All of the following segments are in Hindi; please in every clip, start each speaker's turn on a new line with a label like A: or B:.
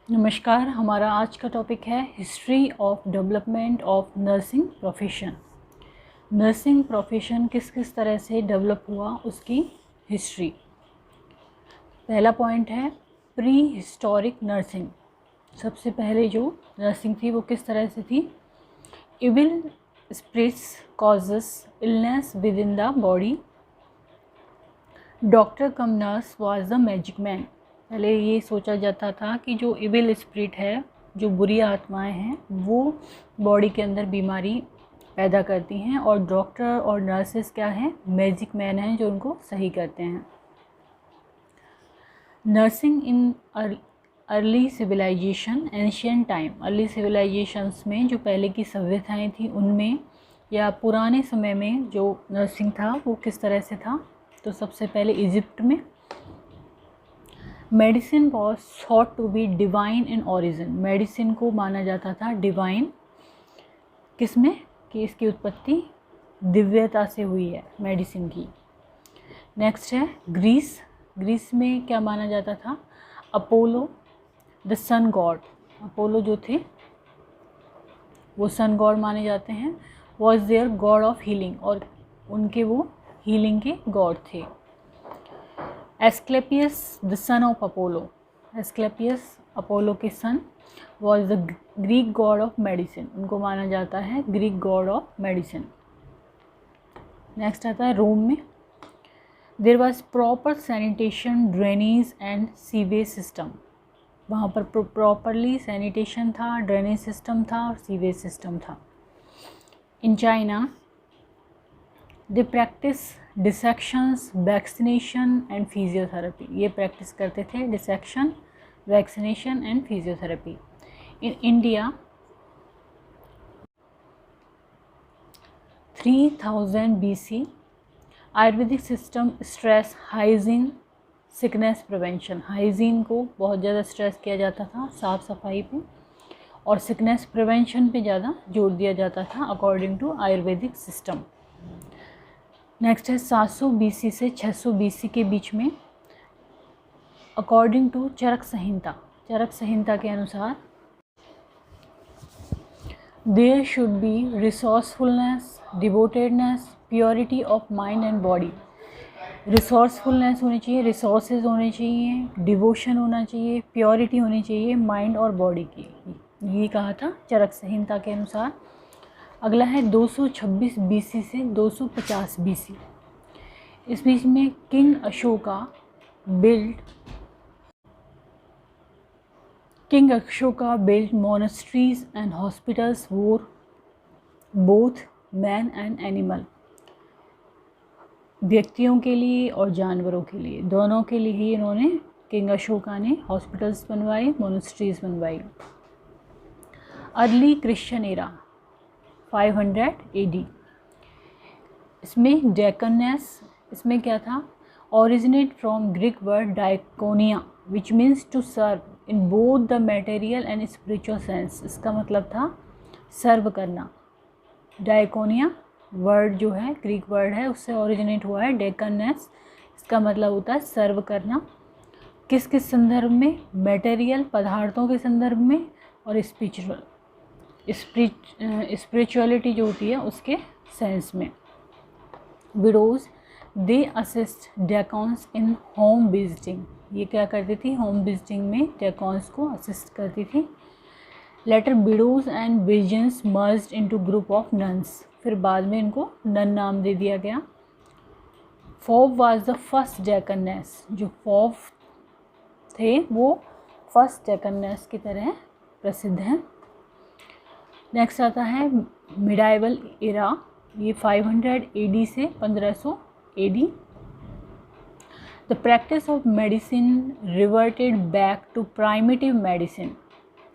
A: नमस्कार। हमारा आज का टॉपिक है history of development of nursing profession. Nursing profession किस किस तरह से डेवलप हुआ उसकी हिस्ट्री। पहला पॉइंट है प्री हिस्टोरिक नर्सिंग। सबसे पहले जो नर्सिंग थी वो किस तरह से थी। Evil spirits causes illness within the body. Doctor cum nurse was the magic man. पहले ये सोचा जाता था कि जो इविल स्पिरिट है, जो बुरी आत्माएं हैं, वो बॉडी के अंदर बीमारी पैदा करती हैं और डॉक्टर और नर्सेस क्या हैं, मैजिक मैन हैं जो उनको सही करते हैं। Nursing in early civilization ancient time. Early civilizations में जो पहले की सभ्यताएं थी उनमें या पुराने समय में जो नर्सिंग था वो किस तरह से था। तो सबसे पहले इजिप्ट में medicine was thought to be divine in origin. Medicine को माना जाता था डिवाइन, किसमें कि इसकी उत्पत्ति दिव्यता से हुई है मेडिसिन की। नेक्स्ट है ग्रीस। ग्रीस में क्या माना जाता था, Apollo the sun god. Apollo जो थे वो सन गॉड माने जाते हैं। Was there god of healing, और उनके वो हीलिंग के गॉड थे। Asclepius the son of Apollo. Asclepius Apollo के son was the Greek god of medicine. उनको माना जाता है Greek god of medicine. Next आता है रोम में। There was proper sanitation, drainage and sewage system. वहाँ पर प्रॉपरली सैनिटेशन था, ड्रेनेज सिस्टम था और सीवेज सिस्टम था। In China they practice dissections, vaccination and physiotherapy. ये प्रैक्टिस करते थे dissection, vaccination and physiotherapy. In India 3000 BC Ayurvedic system stress hygiene, sickness prevention. Hygiene को बहुत ज़्यादा स्ट्रेस किया जाता था, साफ़ सफाई पे, और सिकनेस प्रिवेंशन पे ज़्यादा जोर दिया जाता था according to Ayurvedic system. Next है 700 BC से 600 BC के बीच में अकॉर्डिंग टू चरक संहिता। चरक संहिता के अनुसार there should be resourcefulness, devotedness, purity of mind and body. Resourcefulness होनी चाहिए, रिसोर्सेज होने चाहिए, डिवोशन होना चाहिए, प्योरिटी होनी चाहिए माइंड और बॉडी की। ये कहा था चरक संहिता के अनुसार। अगला है 226 BC से 250 BC। इस बीच में king Ashoka build monasteries and hospitals for both man and animal. व्यक्तियों के लिए और जानवरों के लिए, दोनों के लिए ही इन्होंने, किंग अशोका ने हॉस्पिटल्स बनवाई, मोनेस्ट्रीज बनवाई। Early Christian era 500 AD। इसमें डेकनेस, इसमें क्या था, originate from Greek word diakonia which means to serve in both the material and spiritual sense. इसका मतलब था सर्व करना। डायकोनिया वर्ड जो है ग्रीक वर्ड है, उससे ओरिजिनेट हुआ है डेकनेस। इसका मतलब होता है सर्व करना। किस किस संदर्भ में, मटेरियल पदार्थों के संदर्भ में, और स्पिरिचुअलिटी जो होती है उसके सेंस में। विडोज दे असिस्ट डेकॉन्स इन होम विजिटिंग। ये क्या करती थी, होम विजिटिंग में डेकॉन्स को असिस्ट करती थी। Later widows and virgins merged into group of nuns. फिर बाद में इनको नन नाम दे दिया गया। Phoebe was the first deaconess. जो फॉब थे वो फर्स्ट डेकनेस की तरह प्रसिद्ध हैं। नेक्स्ट आता है मिडाइवल एरा। ये 500 AD से 1500 AD। The practice of medicine reverted back to primitive medicine.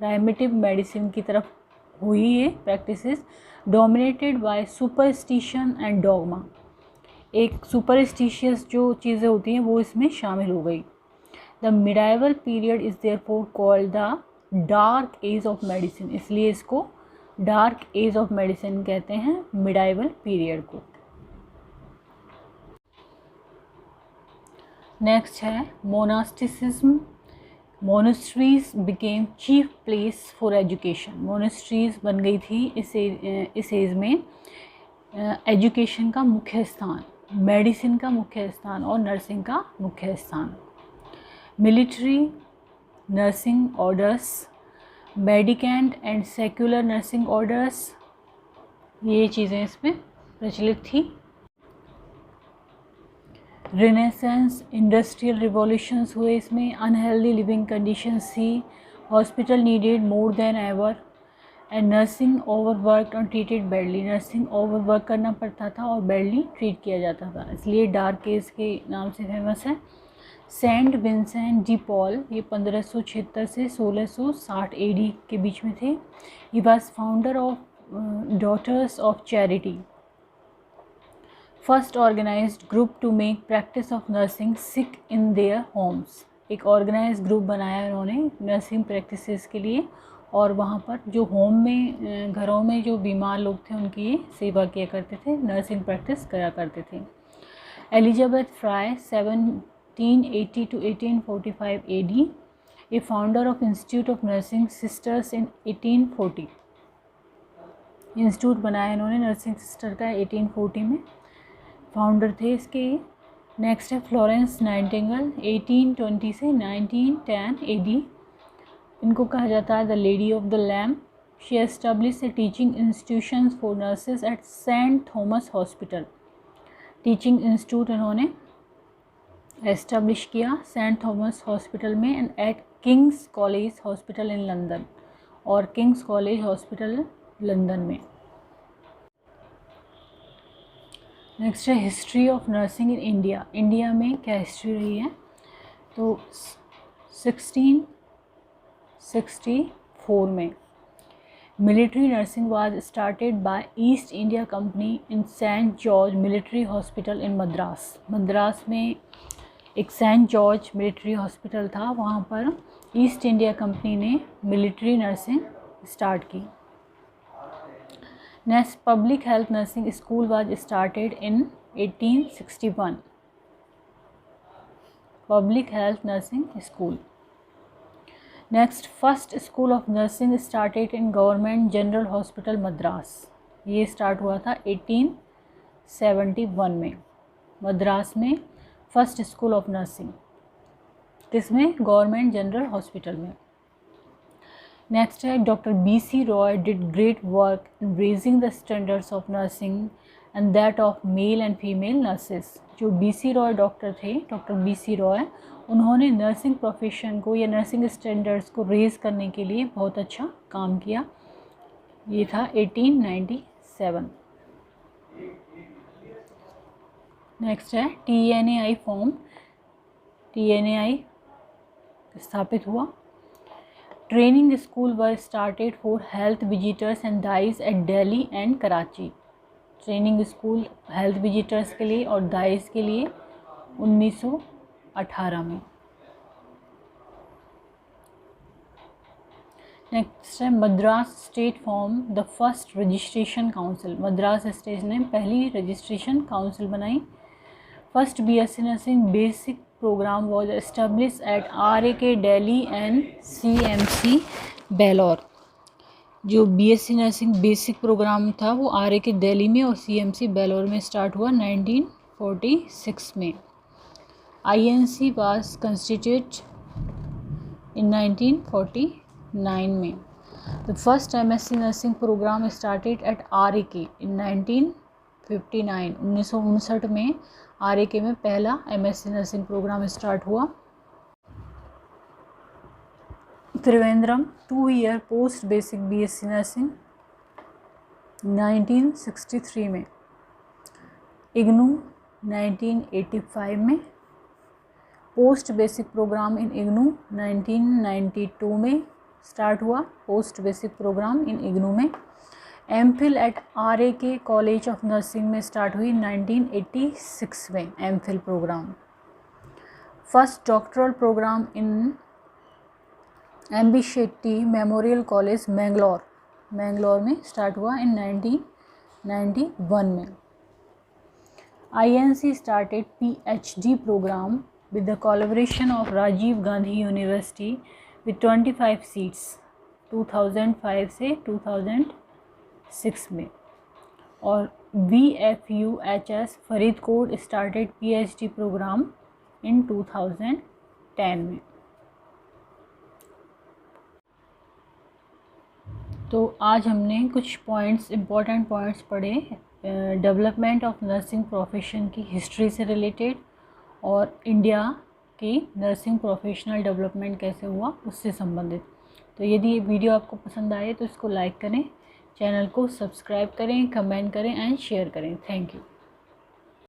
A: Primitive medicine की तरफ हुई ये practices, dominated by superstition and dogma. एक सुपरस्टिशियस जो चीज़ें होती हैं वो इसमें शामिल हो गई। The medieval period is therefore called the dark age of medicine. इसलिए इसको डार्क एज ऑफ मेडिसिन कहते हैं मिडाइवल पीरियड को। नेक्स्ट है monasticism. Monasteries became chief place for education, monasteries बन गई थी इस एज में एजुकेशन का मुख्य स्थान, मेडिसिन का मुख्य स्थान और नर्सिंग का मुख्य स्थान। Military nursing orders, mendicant and secular nursing orders, ये चीज़ें इसमें प्रचलित थी। रिनेसेंस, इंडस्ट्रियल रिवॉल्यूशंस हुए इसमें, अनहेल्दी लिविंग कंडीशंस थी, hospital needed more than ever and nursing overworked और ट्रीटेड बैडली, नर्सिंग ओवरवर्क करना पड़ता था और बैडली ट्रीट किया जाता था, इसलिए डार्क एज के नाम से फेमस है। सेंट विंसेंट डी पॉल, ये 1576 से 1660 एडी के बीच में थे। He was founder of daughters of charity, first organized group to make practice of nursing sick in their homes, एक ऑर्गेनाइज ग्रुप बनाया उन्होंने नर्सिंग प्रैक्टिसेस के लिए और वहाँ पर जो होम में घरों में जो बीमार लोग थे उनकी ये सेवा किया करते थे, नर्सिंग प्रैक्टिस करा करते थे। Elizabeth fry 1780 to 1845 AD, A founder of institute of nursing sisters in 1840, institute बनाया इन्होंने नर्सिंग सिस्टर का 1840 में, फाउंडर थे इसके। नेक्स्ट है फ्लोरेंस नाइटिंगेल 1820 से 1910 AD, इनको कहा जाता है the lady of the lamp. She establish a teaching institutions for nurses at Saint Thomas hospital, teaching institute इन्होंने एस्टेब्लिश किया सेंट थॉमस हॉस्पिटल में and at King's college hospital in London, और किंग्स कॉलेज हॉस्पिटल लंदन में। नेक्स्ट है history of nursing in India, India में क्या हिस्ट्री रही है, तो 1664 में military nursing was started by East India company in Saint George military hospital in Madras, Madras में एक सेंट जॉर्ज मिलिट्री हॉस्पिटल था, वहाँ पर ईस्ट इंडिया कंपनी ने मिलिट्री नर्सिंग स्टार्ट की। Next public health nursing school was started in 1861, public health nursing school. Next first school of nursing started in government general hospital Madras, ये स्टार्ट हुआ था 1871 में, मद्रास में फर्स्ट स्कूल ऑफ नर्सिंग, किसमें, गवर्नमेंट जनरल हॉस्पिटल में। नेक्स्ट है doctor BC Roy did great work in raising the standards of nursing and that of male and female nurses, जो BC रॉय डॉक्टर थे, डॉक्टर BC रॉय, उन्होंने नर्सिंग प्रोफेशन को या नर्सिंग स्टैंडर्ड्स को रेज करने के लिए बहुत अच्छा काम किया, ये था 1897। नेक्स्ट है TNAI फॉर्म, TNAI स्थापित हुआ। Training school were started for health visitors and dais at Delhi and Karachi, training school health visitors के लिए और दाइस के लिए 1918 में। नेक्स्ट है Madras state form the first registration council, Madras state ने पहली रजिस्ट्रेशन काउंसिल बनाई। First BSc nursing basic programme was establish at RAK Delhi and CMC Vellore, जो BSc नर्सिंग बेसिक प्रोग्राम था वो RAK दिल्ली में और CMC बेलोर में स्टार्ट हुआ 1946 में। INC वाज कंस्टिट्यूटेड इन 1949 में। The first MSc nursing programme started at RAK in 1959, 1959 में RAK में पहला MSc नर्सिंग प्रोग्राम स्टार्ट हुआ। Trivandrum 2 year post basic BSc nursing 1963 में, इग्नू 1985 में, post basic program in IGNOU 1992 में स्टार्ट हुआ, post basic program in IGNOU में। MPhil at RAK college of nursing में स्टार्ट हुई 1986 में MPhil program. First doctoral program in MB Shetty memorial college Mangalore, Mangalore में स्टार्ट हुआ इन 1991 में। INC started PhD program with the collaboration of Rajiv Gandhi University with 25 seats 2005 से 2006 में। और VFUHS Faridkot started PhD program in 2010 में। तो आज हमने कुछ पॉइंट्स, इम्पोर्टेंट पॉइंट्स पढ़े डेवलपमेंट ऑफ नर्सिंग प्रोफेशन की हिस्ट्री से रिलेटेड और इंडिया की नर्सिंग प्रोफेशनल डेवलपमेंट कैसे हुआ उससे संबंधित। तो यदि ये वीडियो आपको पसंद आए तो इसको लाइक करें, चैनल को सब्सक्राइब करें, कमेंट करें एंड शेयर करें। Thank you.